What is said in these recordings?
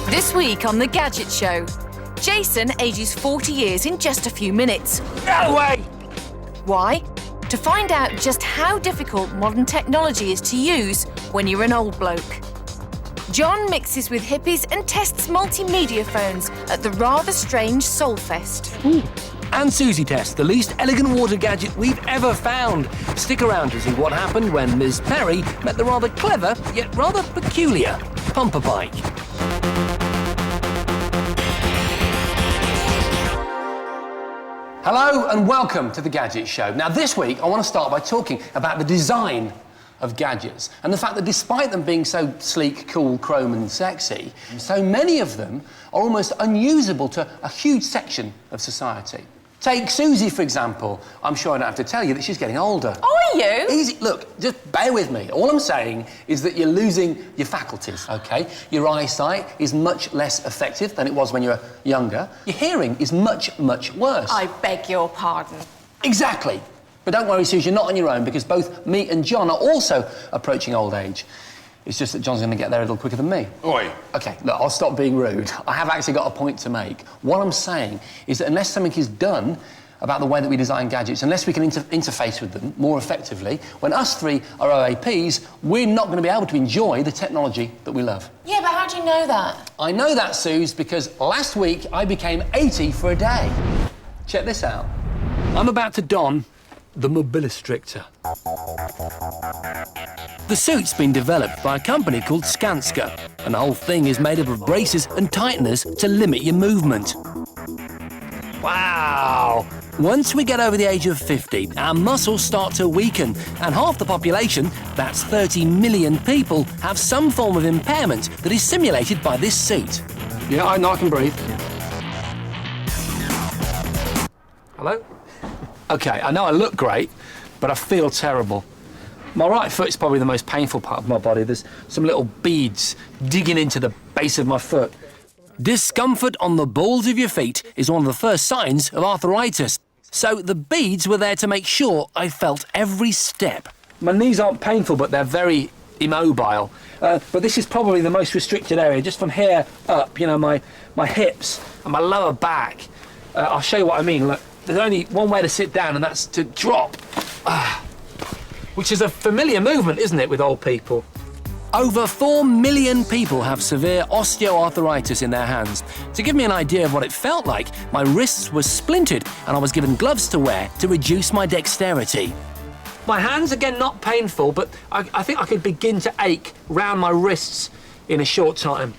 This week on The Gadget Show, Jason ages 40 years in just a few minutes. No way! Why? To find out just how difficult modern technology is to use when you're an old bloke. John mixes with hippies and tests multimedia phones at the rather strange Soulfest. And Suzi tests the least elegant water gadget we've ever found. Stick around to see what happened when Ms. Perry met the rather clever, yet rather peculiar pumper bike. Hello and welcome to The Gadget Show. Now this week I want to start by talking about the design of gadgets and the fact that despite them being so sleek, cool, chrome and sexy, so many of them are almost unusable to a huge section of society. Take Suzi, for example. I'm sure I don't have to tell you that she's getting older. Oh, are you? Easy. Look, just bear with me. All I'm saying is that you're losing your faculties, OK? Your eyesight is much less effective than it was when you were younger. Your hearing is much, much worse. I beg your pardon. Exactly. But don't worry, Suzi, you're not on your own, because both me and John are also approaching old age. It's just that John's going to get there a little quicker than me. Oi. OK, look, I'll stop being rude. I have actually got a point to make. What I'm saying is that unless something is done about the way that we design gadgets, unless we can interface with them more effectively, when us three are OAPs, we're not going to be able to enjoy the technology that we love. Yeah, but how do you know that? I know that, Suze, because last week I became 80 for a day. Check this out. I'm about to don the Mobilistrictor. The suit's been developed by a company called Skanska, and the whole thing is made up of braces and tighteners to limit your movement. Wow! Once we get over the age of 50, our muscles start to weaken, and half the population, that's 30 million people, have some form of impairment that is simulated by this suit. Yeah, I know I can breathe. Hello? OK, I know I look great, but I feel terrible. My right foot is probably the most painful part of my body. There's some little beads digging into the base of my foot. Discomfort on the balls of your feet is one of the first signs of arthritis. So the beads were there to make sure I felt every step. My knees aren't painful, but they're very immobile. But this is probably the most restricted area, just from here up, you know, my hips and my lower back. I'll show you what I mean. Look, there's only one way to sit down, and that's to drop. Which is a familiar movement, isn't it, with old people? Over 4 million people have severe osteoarthritis in their hands. To give me an idea of what it felt like, my wrists were splintered and I was given gloves to wear to reduce my dexterity. My hands, again, not painful, but I think I could begin to ache round my wrists in a short time.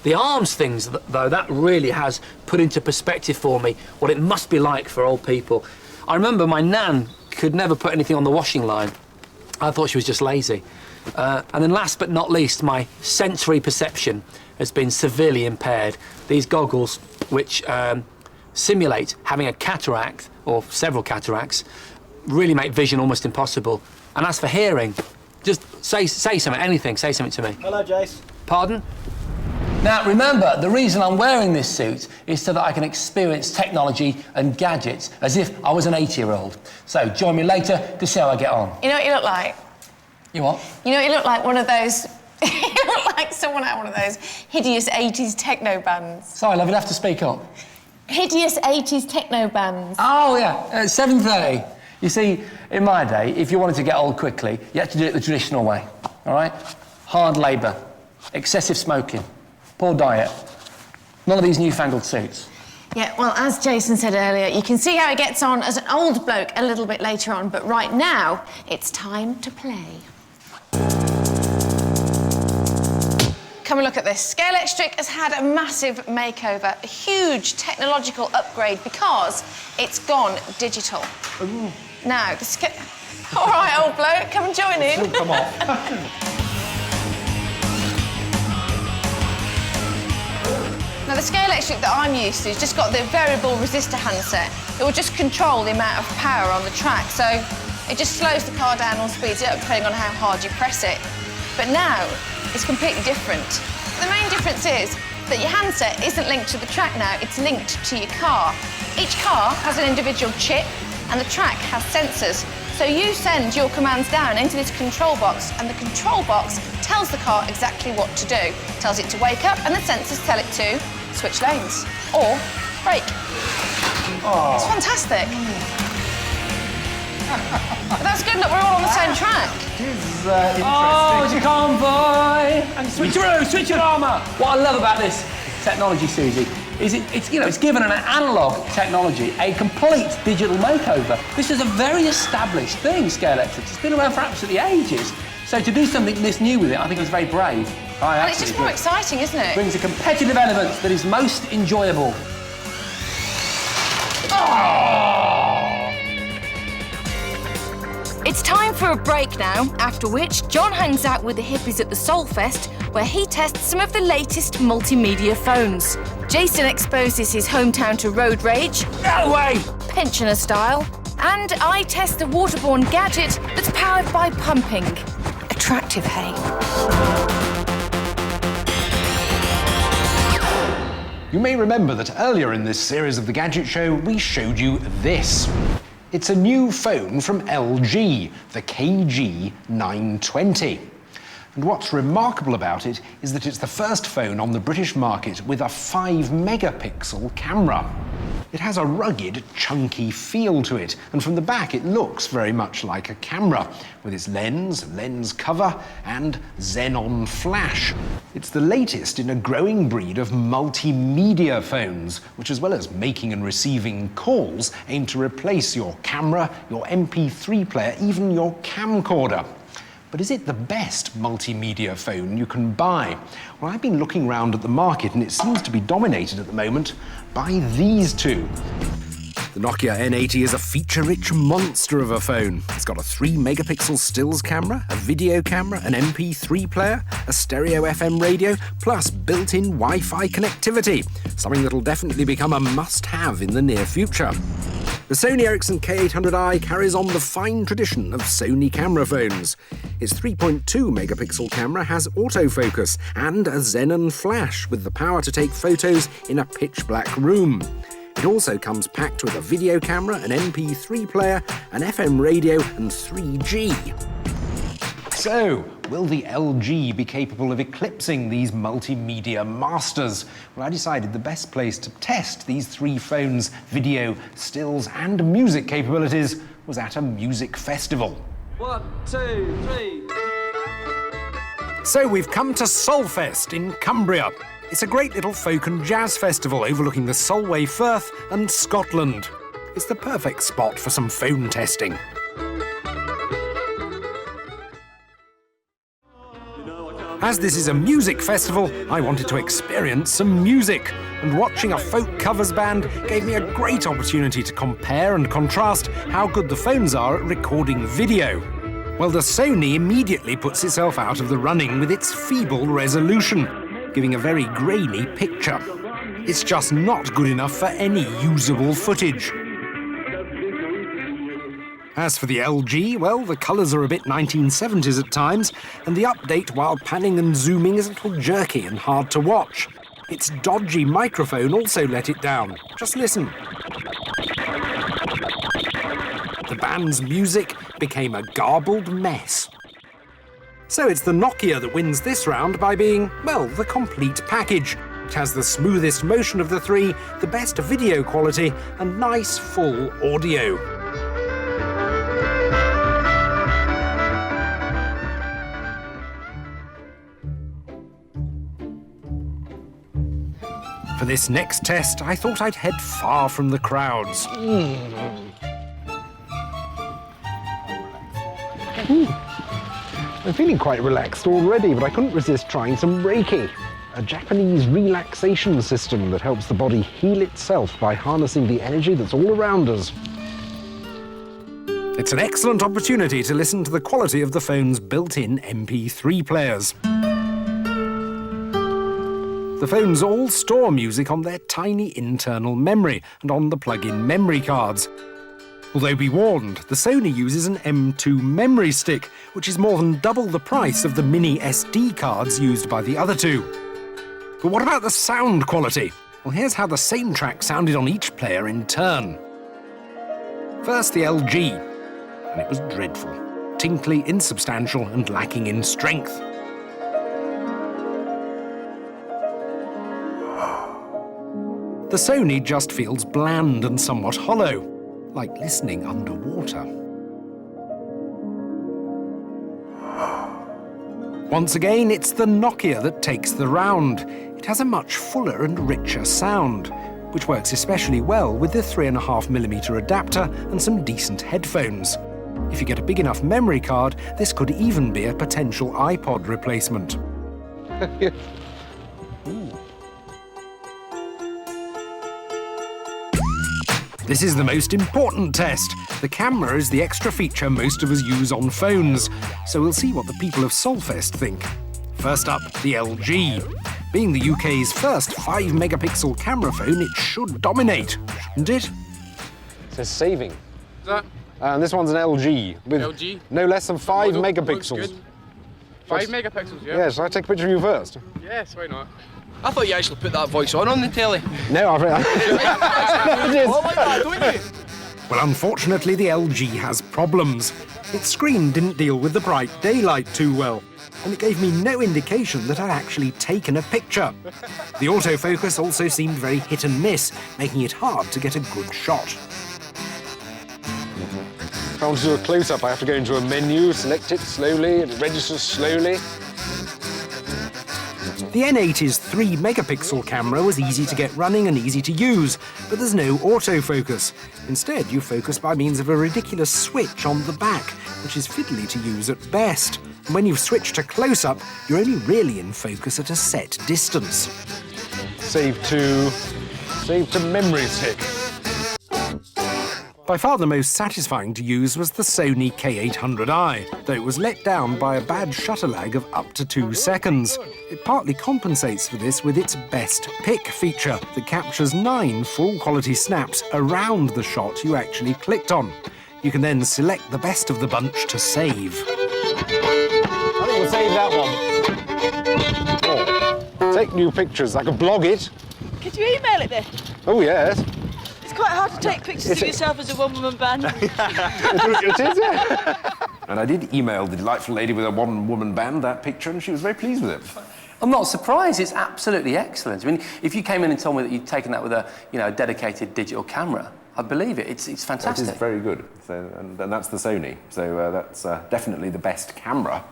The arms things, though, that really has put into perspective for me what it must be like for old people. I remember my nan could never put anything on the washing line. I thought she was just lazy. And then last but not least, my sensory perception has been severely impaired. These goggles, which simulate having a cataract, or several cataracts, really make vision almost impossible. And as for hearing, just say something, anything, say something to me. Hello, Jace. Pardon? Now, remember, the reason I'm wearing this suit is so that I can experience technology and gadgets as if I was an 80-year-old. So join me later to see how I get on. You know what you look like? You what? You know what you look like? One of those... you look like someone out of one of those hideous 80s techno bands. Sorry, love, you'll have to speak up. Hideous 80s techno bands. Oh, yeah, 7:30. You see, in my day, if you wanted to get old quickly, you had to do it the traditional way, all right? Hard labour, excessive smoking, poor diet. None of these newfangled suits. Yeah, well, as Jason said earlier, you can see how he gets on as an old bloke a little bit later on, but right now, it's time to play. Come and look at this. Scalextric has had a massive makeover, a huge technological upgrade because it's gone digital. Ooh. Now, all right, old bloke, come and join in. Come on. Now, the Scalextric that I'm used to has just got the variable resistor handset. It will just control the amount of power on the track, so it just slows the car down or speeds it up depending on how hard you press it. But now, it's completely different. The main difference is that your handset isn't linked to the track now, it's linked to your car. Each car has an individual chip, and the track has sensors. So you send your commands down into this control box, and the control box tells the car exactly what to do. Tells it to wake up, and the sensors tell it to switch lanes or brake. Oh. It's fantastic. But that's good, look, we're all on the same track. It is interesting. Oh, it's a convoy! And switch your armour! What I love about this technology, Suzi, is it's given an analogue technology a complete digital makeover. This is a very established thing, Scalextric. It's been around for absolutely ages. So to do something this new with it, I think it's very brave. And it's just more exciting, isn't it? Brings a competitive element that is most enjoyable. It's time for a break now, after which John hangs out with the hippies at the Solfest, where he tests some of the latest multimedia phones. Jason exposes his hometown to road rage, Out of the way! pensioner style, and I test the waterborne gadget that's powered by pumping. Attractive, hey? You may remember that earlier in this series of the Gadget Show, we showed you this. It's a new phone from LG, the KG920. And what's remarkable about it is that it's the first phone on the British market with a 5-megapixel camera. It has a rugged, chunky feel to it, and from the back it looks very much like a camera, with its lens cover, and xenon flash. It's the latest in a growing breed of multimedia phones, which, as well as making and receiving calls, aim to replace your camera, your MP3 player, even your camcorder. But is it the best multimedia phone you can buy? Well, I've been looking around at the market, and it seems to be dominated at the moment by these two. The Nokia N80 is a feature-rich monster of a phone. It's got a 3-megapixel stills camera, a video camera, an MP3 player, a stereo FM radio, plus built-in Wi-Fi connectivity, something that'll definitely become a must-have in the near future. The Sony Ericsson K800i carries on the fine tradition of Sony camera phones. Its 3.2-megapixel camera has autofocus and a xenon flash with the power to take photos in a pitch-black room. It also comes packed with a video camera, an MP3 player, an FM radio and 3G. So, will the LG be capable of eclipsing these multimedia masters? Well, I decided the best place to test these three phones' video, stills and music capabilities was at a music festival. 1, 2, 3. So we've come to Solfest in Cumbria. It's a great little folk and jazz festival overlooking the Solway Firth and Scotland. It's the perfect spot for some phone testing. As this is a music festival, I wanted to experience some music, and watching a folk covers band gave me a great opportunity to compare and contrast how good the phones are at recording video. Well, the Sony immediately puts itself out of the running with its feeble resolution, giving a very grainy picture. It's just not good enough for any usable footage. As for the LG, well, the colours are a bit 1970s at times, and the update while panning and zooming is a little jerky and hard to watch. Its dodgy microphone also let it down. Just listen. The band's music became a garbled mess. So it's the Nokia that wins this round by being, well, the complete package. It has the smoothest motion of the three, the best video quality, and nice full audio. For this next test, I thought I'd head far from the crowds. I'm feeling quite relaxed already, but I couldn't resist trying some Reiki, a Japanese relaxation system that helps the body heal itself by harnessing the energy that's all around us. It's an excellent opportunity to listen to the quality of the phone's built-in MP3 players. The phones all store music on their tiny internal memory and on the plug-in memory cards. Although be warned, the Sony uses an M2 memory stick, which is more than double the price of the mini SD cards used by the other two. But what about the sound quality? Well, here's how the same track sounded on each player in turn. First, the LG. and it was dreadful. Tinkly, insubstantial, and lacking in strength. The Sony just feels bland and somewhat hollow, like listening underwater. Once again, it's the Nokia that takes the round. It has a much fuller and richer sound, which works especially well with the 3.5mm adapter and some decent headphones. If you get a big enough memory card, this could even be a potential iPod replacement. This is the most important test. The camera is the extra feature most of us use on phones, so we'll see what the people of Solfest think. First up, the LG. Being the UK's first 5-megapixel camera phone, it should dominate, shouldn't it? It says saving. Is that And this one's an LG with LG? no less than 5 Model, megapixels. looks good. 5 megapixels, yeah? Yeah, shall I take a picture of you first? Yes, why not? I thought you actually put that voice on the telly. No, I've... Oh my God, don't you? Well, unfortunately, the LG has problems. Its screen didn't deal with the bright daylight too well, and it gave me no indication that I'd actually taken a picture. The autofocus also seemed very hit and miss, making it hard to get a good shot. If I want to do a close-up, I have to go into a menu, select it slowly, and it registers slowly. The N80's 3-megapixel camera was easy to get running and easy to use, but there's no autofocus. Instead, you focus by means of a ridiculous switch on the back, which is fiddly to use at best. And when you've switched to close-up, you're only really in focus at a set distance. Save to memory stick. By far the most satisfying to use was the Sony K800i, though it was let down by a bad shutter lag of up to 2 seconds. It partly compensates for this with its best pick feature that captures 9 full-quality snaps around the shot you actually clicked on. You can then select the best of the bunch to save. I think we'll save that one. Oh. Take new pictures. I can blog it. Could you email it then? Oh, yes. It's quite hard to take pictures of yourself as a one-woman band. It is, yeah. And I did email the delightful lady with a one-woman band that picture, and she was very pleased with it. I'm not surprised. It's absolutely excellent. I mean, if you came in and told me that you'd taken that with a, a dedicated digital camera, I'd believe it. It's fantastic. It is very good. So, and that's the Sony. So that's definitely the best camera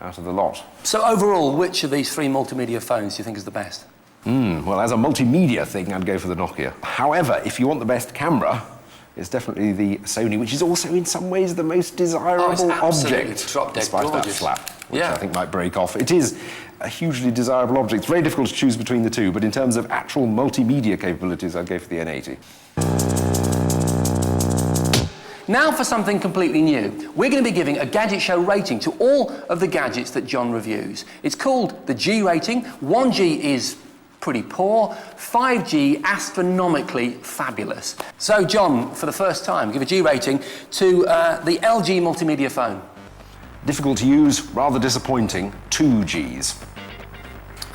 out of the lot. So overall, which of these 3 multimedia phones do you think is the best? Well, as a multimedia thing, I'd go for the Nokia. However, if you want the best camera, it's definitely the Sony, which is also in some ways the most desirable object, despite that flap, which I think might break off. It is a hugely desirable object. It's very difficult to choose between the two, but in terms of actual multimedia capabilities, I'd go for the N80. Now for something completely new. We're going to be giving a Gadget Show rating to all of the gadgets that John reviews. It's called the G rating. 1G is pretty poor, 5G astronomically fabulous. So John, for the first time, give a G rating to the LG multimedia phone. Difficult to use, rather disappointing, 2 Gs.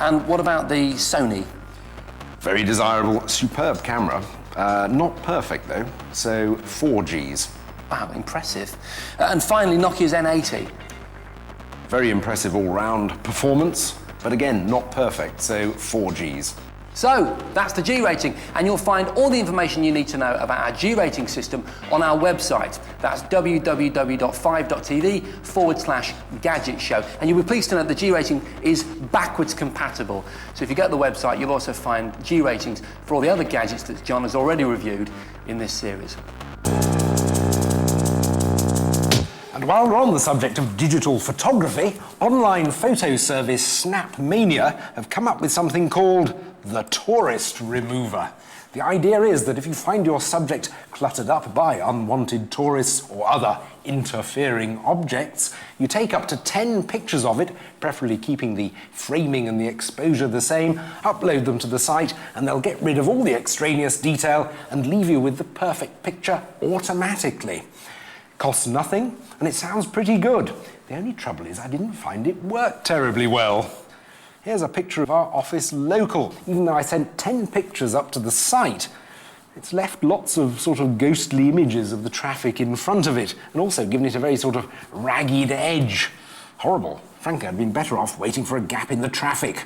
And what about the Sony? Very desirable, superb camera. Not perfect though, so 4 Gs. Wow, impressive. And finally, Nokia's N80. Very impressive all-round performance, but again, not perfect, so 4 Gs. So, that's the G rating, and you'll find all the information you need to know about our G rating system on our website. That's www.5.tv/Gadget Show. And you'll be pleased to know the G rating is backwards compatible. So if you go to the website, you'll also find G ratings for all the other gadgets that John has already reviewed in this series. And while we're on the subject of digital photography, online photo service Snapmania have come up with something called the Tourist Remover. The idea is that if you find your subject cluttered up by unwanted tourists or other interfering objects, you take up to 10 pictures of it, preferably keeping the framing and the exposure the same, upload them to the site, and they'll get rid of all the extraneous detail and leave you with the perfect picture automatically. Costs nothing, and it sounds pretty good. The only trouble is I didn't find it work terribly well. Here's a picture of our office local. Even though I sent 10 pictures up to the site, It's left lots of sort of ghostly images of the traffic in front of it, and also given it a very sort of ragged edge. Horrible. Frankly, I'd been better off waiting for a gap in the traffic.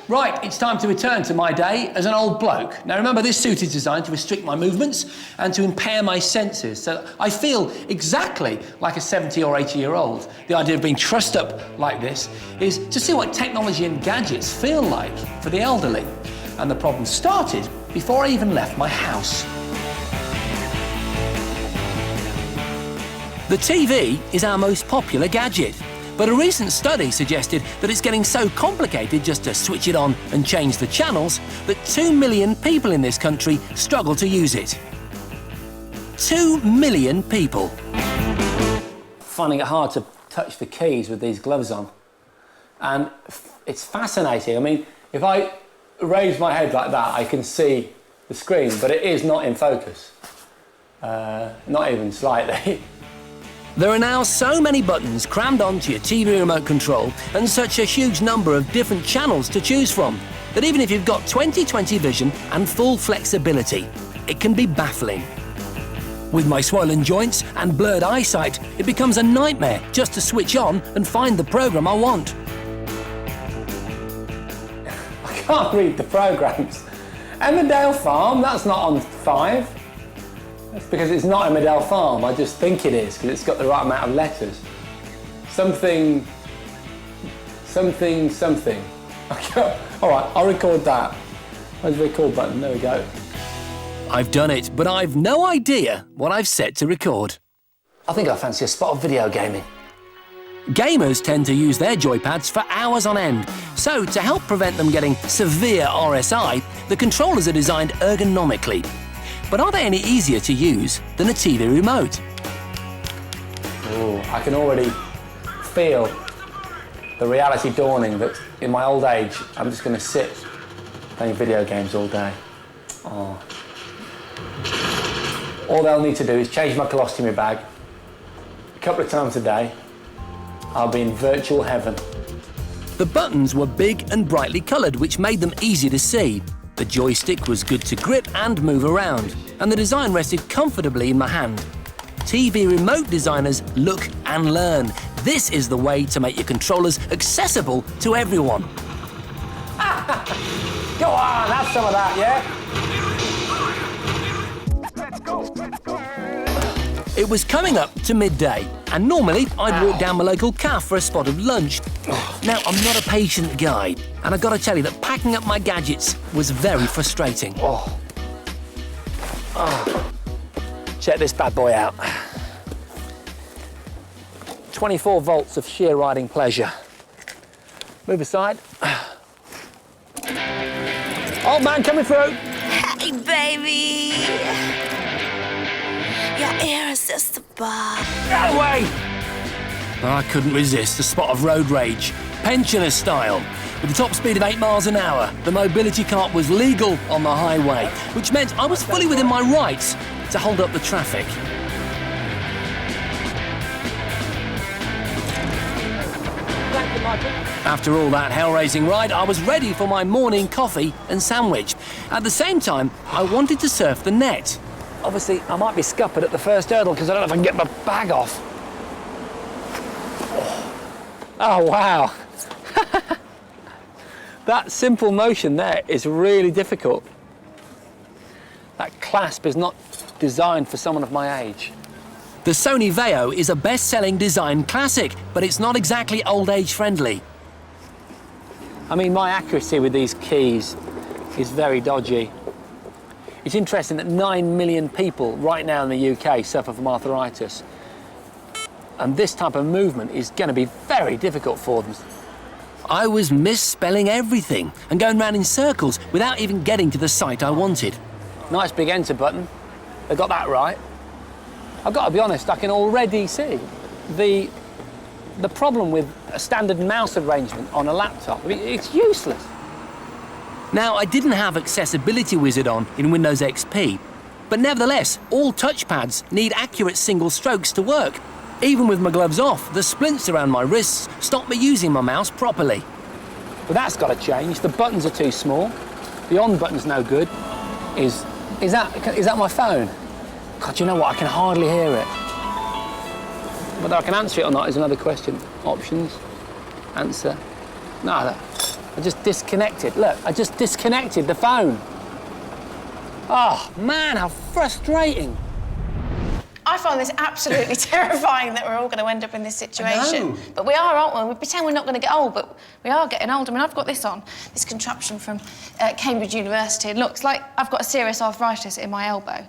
Right, it's time to return to my day as an old bloke. Now remember, this suit is designed to restrict my movements and to impair my senses, so I feel exactly like a 70 or 80-year-old. The idea of being trussed up like this is to see what technology and gadgets feel like for the elderly. And the problem started before I even left my house. The TV is our most popular gadget. But a recent study suggested that it's getting so complicated just to switch it on and change the channels that 2 million people in this country struggle to use it. 2 million people. Finding it hard to touch the keys with these gloves on. And it's fascinating. I mean, if I raise my head like that, I can see the screen, but it is not in focus. Not even slightly. There are now so many buttons crammed onto your TV remote control and such a huge number of different channels to choose from that even if you've got 20/20 vision and full flexibility, it can be baffling. With my swollen joints and blurred eyesight, it becomes a nightmare just to switch on and find the program I want. I can't read the programs. Emmerdale Farm, that's not on 5. That's because it's not Emmerdale Farm. I just think it is, because it's got the right amount of letters. Something. Okay. All right, I'll record that. Where's the record button? There we go. I've done it, but I've no idea what I've set to record. I think I fancy a spot of video gaming. Gamers tend to use their joypads for hours on end, so to help prevent them getting severe RSI, the controllers are designed ergonomically. But are they any easier to use than a TV remote? Oh, I can already feel the reality dawning that in my old age, I'm just going to sit playing video games all day. Oh. All they'll need to do is change my colostomy bag a couple of times a day. I'll be in virtual heaven. The buttons were big and brightly coloured, which made them easy to see. The joystick was good to grip and move around, and the design rested comfortably in my hand. TV remote designers look and learn. This is the way to make your controllers accessible to everyone. Go on, have some of that, yeah? Let's go. It was coming up to midday, and normally I'd walk down my local cafe for a spot of lunch. Now, I'm not a patient guy, and I've got to tell you that packing up my gadgets was very frustrating. Check this bad boy out. 24 volts of sheer riding pleasure. Move aside. Old man coming through. Hey, baby. Your irresistible. Get away! I couldn't resist a spot of road rage, pensioner style. With a top speed of 8 miles an hour, the mobility cart was legal on the highway, which meant I was fully within my rights to hold up the traffic. After all that hell-raising ride, I was ready for my morning coffee and sandwich. At the same time, I wanted to surf the net. Obviously, I might be scuppered at the first hurdle because I don't know if I can get my bag off. Oh, wow. That simple motion there is really difficult. That clasp is not designed for someone of my age. The Sony Veo is a best-selling design classic, but it's not exactly old-age friendly. I mean, my accuracy with these keys is very dodgy. It's interesting that 9 million people right now in the UK suffer from arthritis. And this type of movement is going to be very difficult for them. I was misspelling everything and going round in circles without even getting to the site I wanted. Nice big enter button. They got that right. I've got to be honest, I can already see the problem with a standard mouse arrangement on a laptop. I mean, it's useless. Now, I didn't have Accessibility Wizard on in Windows XP, but nevertheless, all touchpads need accurate single strokes to work. Even with my gloves off, the splints around my wrists stop me using my mouse properly. But that's got to change. The buttons are too small. The on button's no good. Is that my phone? God, you know what? I can hardly hear it. Whether I can answer it or not is another question. Options, answer. No, I just disconnected. Look, I just disconnected the phone. Oh, man, how frustrating. I find this absolutely terrifying that we're all going to end up in this situation. I know. But we are, aren't we? We pretend we're not going to get old, but we are getting old. I mean, I've got this on, this contraption from Cambridge University. It looks like I've got a serious arthritis in my elbow.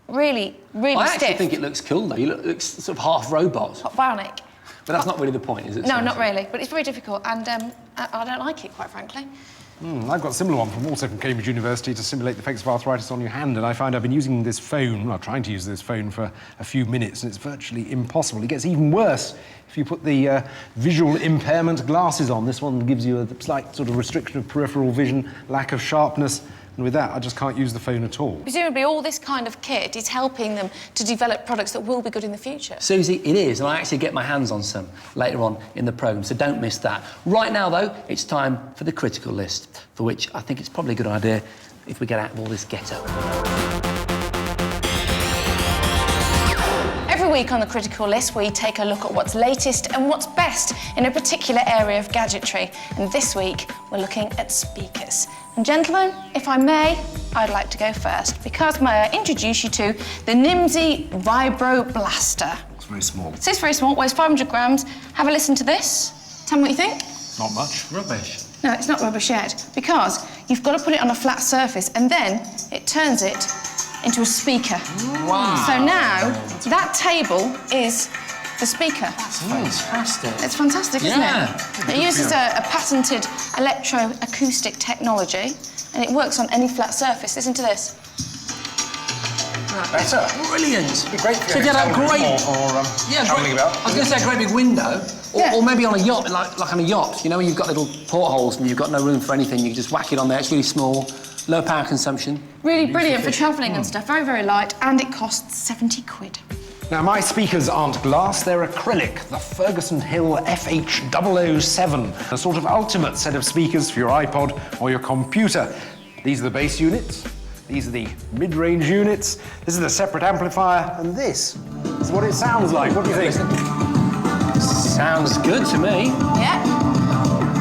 Really, really I stiff. actually think it looks cool, though. You look sort of half robot. Bionic. But that's not really the point, is it? No, not really. But it's very difficult, and I don't like it, quite frankly. I've got a similar one also from Cambridge University to simulate the effects of arthritis on your hand, and I find I've been using this phone, well, trying to use this phone for a few minutes, and it's virtually impossible. It gets even worse if you put the visual impairment glasses on. This one gives you a slight sort of restriction of peripheral vision, lack of sharpness, and with that, I just can't use the phone at all. Presumably all this kind of kit is helping them to develop products that will be good in the future. Suzi, it is, and I actually get my hands on some later on in the programme, so don't miss that. Right now, though, it's time for the critical list, for which I think it's probably a good idea if we get out of all this get-up. Every week on the critical list, we take a look at what's latest and what's best in a particular area of gadgetry. And this week, we're looking at speakers. And gentlemen, if I may, I'd like to go first, because may I introduce you to the Nimzy Vibro Blaster. It's very small. So it's very small, weighs 500 grams. Have a listen to this. Tell me what you think. Not much. Rubbish. No, it's not rubbish yet, because you've got to put it on a flat surface and then it turns it into a speaker. Wow. So now, that table is the speaker. That's fantastic. It's fantastic, isn't it? It uses a patented electroacoustic technology, and it works on any flat surface. Listen to this. That's brilliant. Great So get a great... travelling about. I was going to say a great big window, or maybe on a yacht, like on a yacht, you know, where you've got little portholes and you've got no room for anything, you can just whack it on there. It's really small, low power consumption. Really brilliant for travelling and stuff. Very, very light, and it costs 70 quid. Now, my speakers aren't glass, they're acrylic, the Ferguson Hill FH007, a sort of ultimate set of speakers for your iPod or your computer. These are the bass units, these are the mid-range units, this is the separate amplifier, and this is what it sounds like. What do you think? Sounds good to me. Yeah.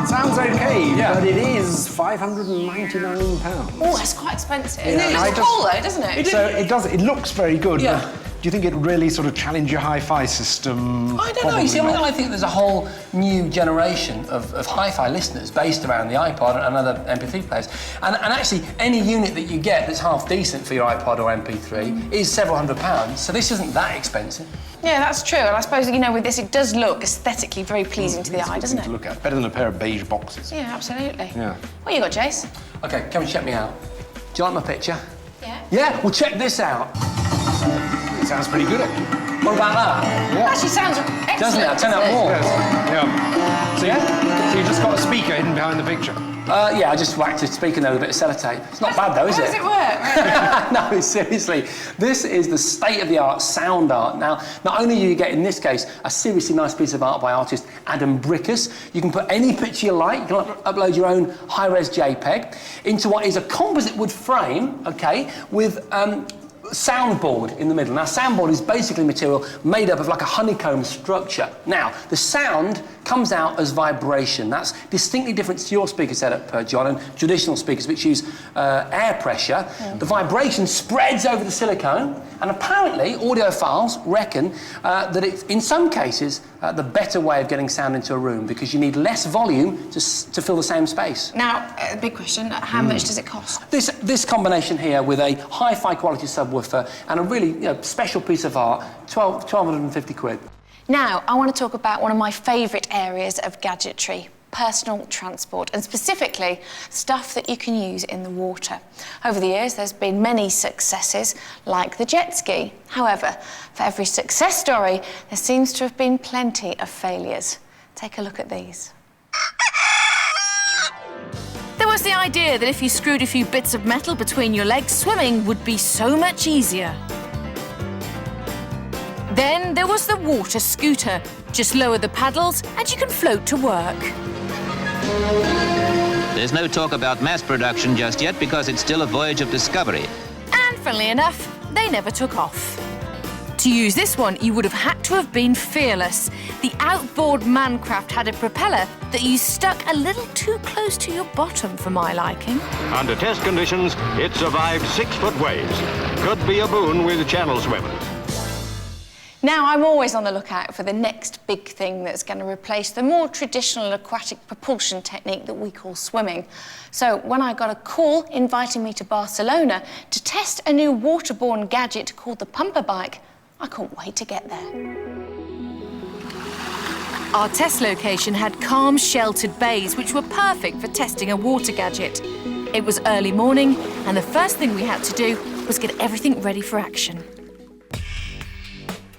Sounds okay, but it is £599. Oh, that's quite expensive. Yeah, It looks cool, though, doesn't it? So it does. It looks very good. Yeah. But do you think it really sort of challenge your hi-fi system? I don't know. You see, I think there's a whole new generation of hi-fi listeners based around the iPod and other MP3 players. And actually, any unit that you get that's half decent for your iPod or MP3 is several £100s. So this isn't that expensive. Yeah, that's true. And I suppose, you know, with this, it does look aesthetically very pleasing to the eye, doesn't it? To look at. Better than a pair of beige boxes. Yeah, absolutely. Yeah. What you got, Jace? OK, come and check me out. Do you like my picture? Yeah. Yeah? Well, check this out. It sounds pretty good, actually. What about that? It actually sounds excellent. Doesn't it? I'll turn out more. Yeah. So you just got a speaker hidden behind the picture? Yeah, I just whacked a speaker there with a bit of sellotape. It's not bad, though, is it? How does it work? No, seriously. This is the state-of-the-art sound art. Now, not only do you get, in this case, a seriously nice piece of art by artist Adam Brickus, you can put any picture you like, you can upload your own high-res JPEG into what is a composite wood frame, OK, with soundboard in the middle. Now, soundboard is basically material made up of like a honeycomb structure. Now, the sound comes out as vibration. That's distinctly different to your speaker setup, John, and traditional speakers which use air pressure. The vibration spreads over the silicone, and apparently audiophiles reckon that it's, in some cases, the better way of getting sound into a room because you need less volume to fill the same space. Now, big question, how much does it cost? This combination here with a hi-fi quality subwoofer and a really special piece of art, 1,250 quid. Now, I want to talk about one of my favourite areas of gadgetry, personal transport, and specifically stuff that you can use in the water. Over the years, there's been many successes, like the jet ski. However, for every success story, there seems to have been plenty of failures. Take a look at these. There was the idea that if you screwed a few bits of metal between your legs, swimming would be so much easier. Then there was the water scooter. Just lower the paddles and you can float to work. There's no talk about mass production just yet because it's still a voyage of discovery. And funnily enough, they never took off. To use this one, you would have had to have been fearless. The outboard mancraft had a propeller that you stuck a little too close to your bottom for my liking. Under test conditions, it survived 6-foot waves. Could be a boon with channel swimmers. Now, I'm always on the lookout for the next big thing that's going to replace the more traditional aquatic propulsion technique that we call swimming. So when I got a call inviting me to Barcelona to test a new waterborne gadget called the pumper bike, I couldn't wait to get there. Our test location had calm, sheltered bays which were perfect for testing a water gadget. It was early morning, and the first thing we had to do was get everything ready for action.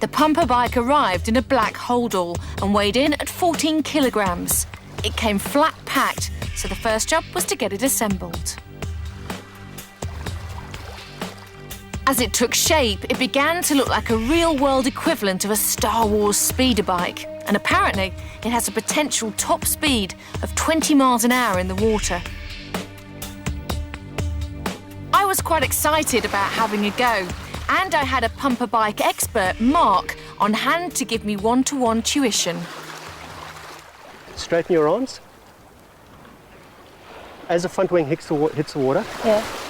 The pumper bike arrived in a black holdall and weighed in at 14 kilograms. It came flat-packed, so the first job was to get it assembled. As it took shape, it began to look like a real-world equivalent of a Star Wars speeder bike, and apparently it has a potential top speed of 20 miles an hour in the water. I was quite excited about having a go, and I had a pumper bike expert, Mark, on hand to give me one-to-one tuition. Straighten your arms. As the front wing hits the water,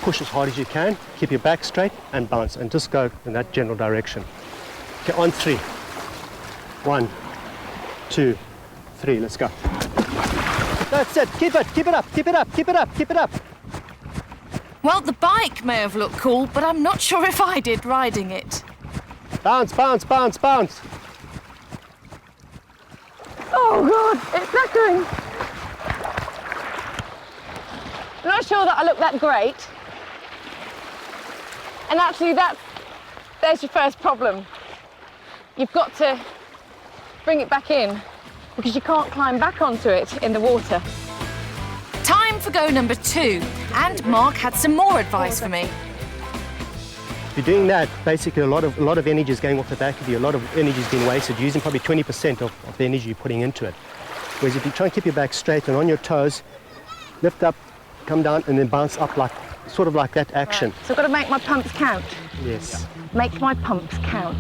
push as hard as you can, keep your back straight and bounce, and just go in that general direction. Okay, on 3. 1, 2, 3, let's go. That's it, keep it up, keep it up, keep it up, keep it up. Well, the bike may have looked cool, but I'm not sure if I did riding it. Bounce, bounce, bounce, bounce. Oh, God, it's flickering. I'm not sure that I look that great. And actually, there's your first problem. You've got to bring it back in because you can't climb back onto it in the water. Time for go number 2, and Mark had some more advice for me. If you're doing that, basically a lot of energy is going off the back of you, a lot of energy is being wasted, using probably 20% of the energy you're putting into it. Whereas if you try and keep your back straight and on your toes, lift up, come down, and then bounce up like, sort of like that action. Right. So I've got to make my pumps count. Yes. Make my pumps count.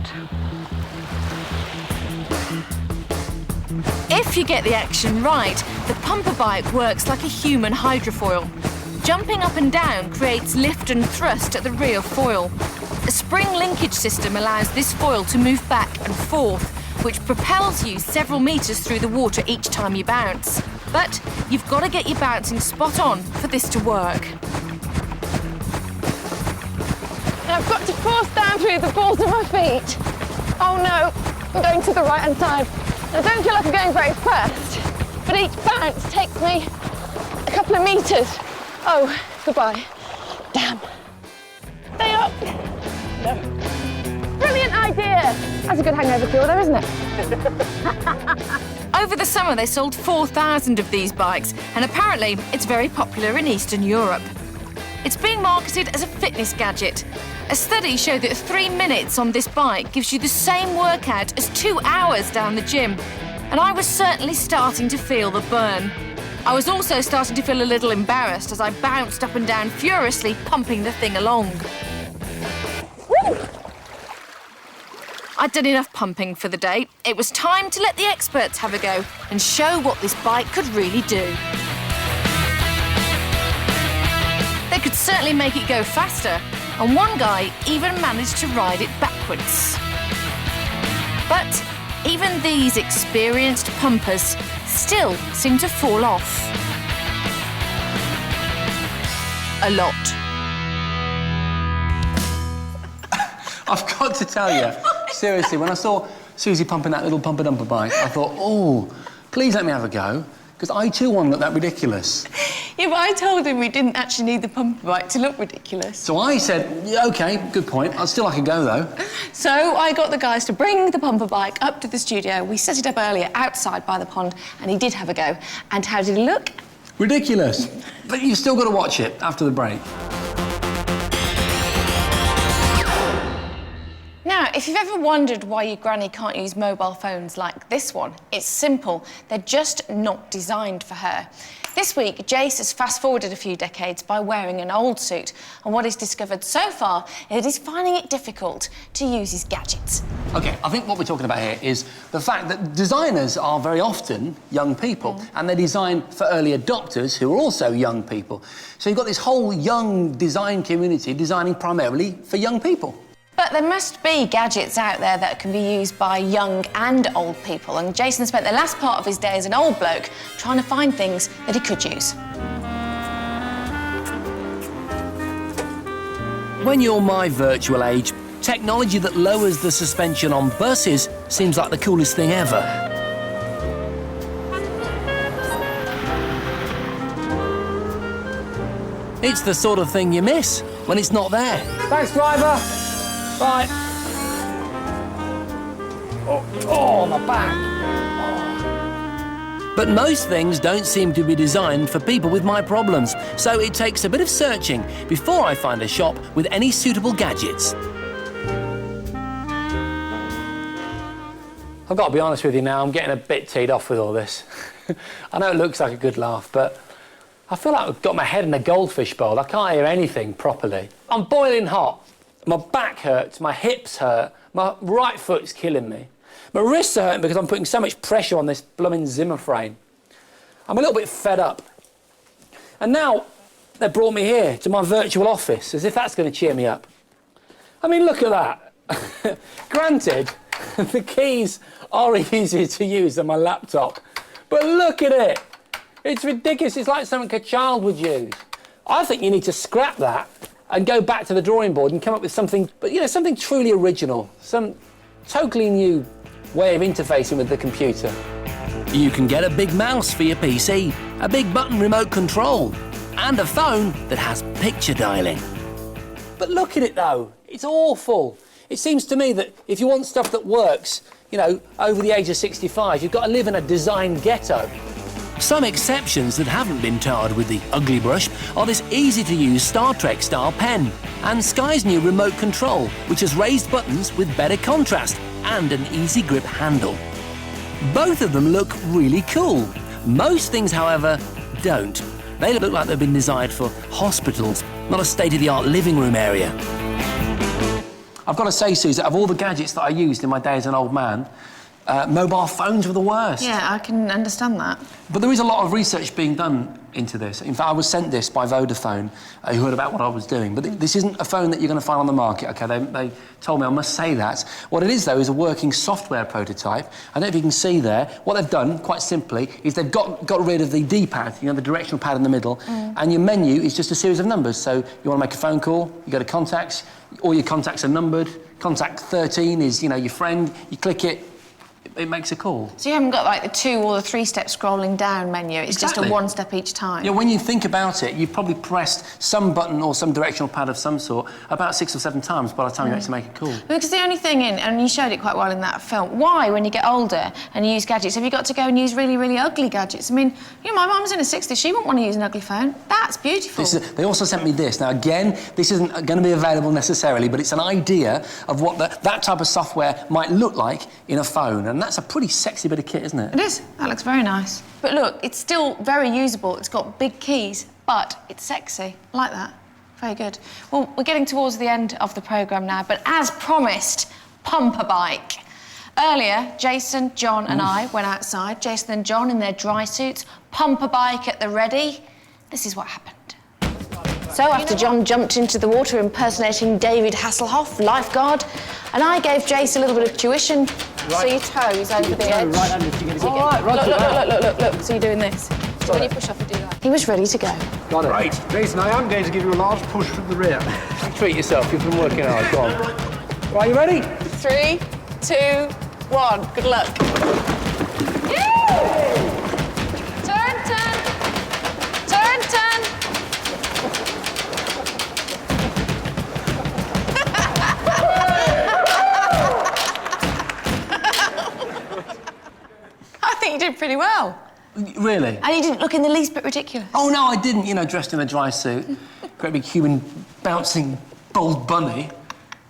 If you get the action right, the pumper bike works like a human hydrofoil. Jumping up and down creates lift and thrust at the rear foil. A spring linkage system allows this foil to move back and forth, which propels you several meters through the water each time you bounce. But you've got to get your bouncing spot on for this to work. Now I've got to force down through the balls of my feet. Oh no, I'm going to the right-hand side. I don't feel like I'm going very fast, but each bounce takes me a couple of meters. Oh, goodbye. Damn. Stay up. No. Brilliant idea. That's a good hangover cure though, isn't it? Over the summer, they sold 4,000 of these bikes, and apparently it's very popular in Eastern Europe. It's being marketed as a fitness gadget. A study showed that 3 minutes on this bike gives you the same workout as 2 hours down the gym. And I was certainly starting to feel the burn. I was also starting to feel a little embarrassed as I bounced up and down furiously, pumping the thing along. Woo! I'd done enough pumping for the day. It was time to let the experts have a go and show what this bike could really do. They could certainly make it go faster, and one guy even managed to ride it backwards. But even these experienced pumpers still seem to fall off. A lot. I've got to tell you, seriously, when I saw Suzi pumping that little pumper-dumper bike, I thought, oh, please let me have a go, because I too want to look that ridiculous. Yeah, but I told him we didn't actually need the pumper bike to look ridiculous. So I said, yeah, OK, good point. I'd still like a go, though. So I got the guys to bring the pumper bike up to the studio. We set it up earlier outside by the pond, and he did have a go. And how did he look? Ridiculous. But you've still got to watch it after the break. Now, if you've ever wondered why your granny can't use mobile phones like this one, it's simple. They're just not designed for her. This week, Jace has fast-forwarded a few decades by wearing an old suit, and what he's discovered so far is that he's finding it difficult to use his gadgets. OK, I think what we're talking about here is the fact that designers are very often young people, and they're designed for early adopters who are also young people. So you've got this whole young design community designing primarily for young people. But there must be gadgets out there that can be used by young and old people, and Jason spent the last part of his day as an old bloke trying to find things that he could use. When you're my virtual age, technology that lowers the suspension on buses seems like the coolest thing ever. It's the sort of thing you miss when it's not there. Thanks, driver. Bye. Oh, my back. Oh. But most things don't seem to be designed for people with my problems, so it takes a bit of searching before I find a shop with any suitable gadgets. I've got to be honest with you now, I'm getting a bit teed off with all this. I know it looks like a good laugh, but I feel like I've got my head in a goldfish bowl. I can't hear anything properly. I'm boiling hot. My back hurts, my hips hurt, my right foot's killing me. My wrists are hurting because I'm putting so much pressure on this blooming Zimmer frame. I'm a little bit fed up. And now they brought me here to my virtual office, as if that's going to cheer me up. I mean, look at that. Granted, the keys are easier to use than my laptop, but look at it. It's ridiculous. It's like something a child would use. I think you need to scrap that and go back to the drawing board and come up with something, but you know, something truly original, some totally new way of interfacing with the computer. You can get a big mouse for your PC, a big button remote control, and a phone that has picture dialing. But look at it though, it's awful. It seems to me that if you want stuff that works, you know, over the age of 65, you've got to live in a design ghetto. Some exceptions that haven't been tarred with the ugly brush are this easy-to-use Star Trek-style pen and Sky's new remote control, which has raised buttons with better contrast and an easy grip handle. Both of them look really cool. Most things, however, don't. They look like they've been designed for hospitals, not a state-of-the-art living room area. I've got to say, Suzi, of all the gadgets that I used in my day as an old man, mobile phones were the worst. Yeah, I can understand that. But there is a lot of research being done into this. In fact, I was sent this by Vodafone, who heard about what I was doing. But this isn't a phone that you're going to find on the market, OK? They told me I must say that. What it is, though, is a working software prototype. I don't know if you can see there. What they've done, quite simply, is they've got rid of the D-pad, you know, the directional pad in the middle, and your menu is just a series of numbers. So you want to make a phone call, you go to contacts, all your contacts are numbered. Contact 13 is, you know, your friend. You click it, it makes a call. So you haven't got like the 2 or the 3-step scrolling down menu, it's just a 1 step each time. Yeah, when you think about it, you've probably pressed some button or some directional pad of some sort about 6 or 7 times by the time you actually make a call. Because the only thing and you showed it quite well in that film, why, when you get older and you use gadgets, have you got to go and use really, really ugly gadgets? I mean, you know, my mum's in her 60s, she wouldn't want to use an ugly phone. That's beautiful. They also sent me this. Now, again, this isn't going to be available necessarily, but it's an idea of what that type of software might look like in a phone, and that's a pretty sexy bit of kit, isn't it? It is. That looks very nice. But look, it's still very usable. It's got big keys, but it's sexy. I like that. Very good. Well, we're getting towards the end of the programme now, but as promised, pump a bike. Earlier, Jason, John and I went outside. Jason and John in their dry suits, pump a bike at the ready. This is what happened. So after John jumped into the water impersonating David Hasselhoff, lifeguard, and I gave Jace a little bit of tuition, so your toes over the edge. Right under, All right, look. So you're doing this. So when you push off, you do that. He was ready to go. Got it. Right, Jason, I am going to give you a large push from the rear. Treat yourself, you've been working hard. Go on. Right, you ready? 3, 2, 1. Good luck. Turn. I think you did pretty well. Really? And you didn't look in the least bit ridiculous. Oh, no, I didn't, you know, dressed in a dry suit. Great big human bouncing bald bunny.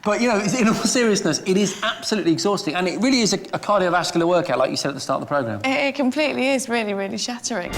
But, you know, in all seriousness, it is absolutely exhausting, and it really is a cardiovascular workout, like you said at the start of the programme. It completely is really, really shattering.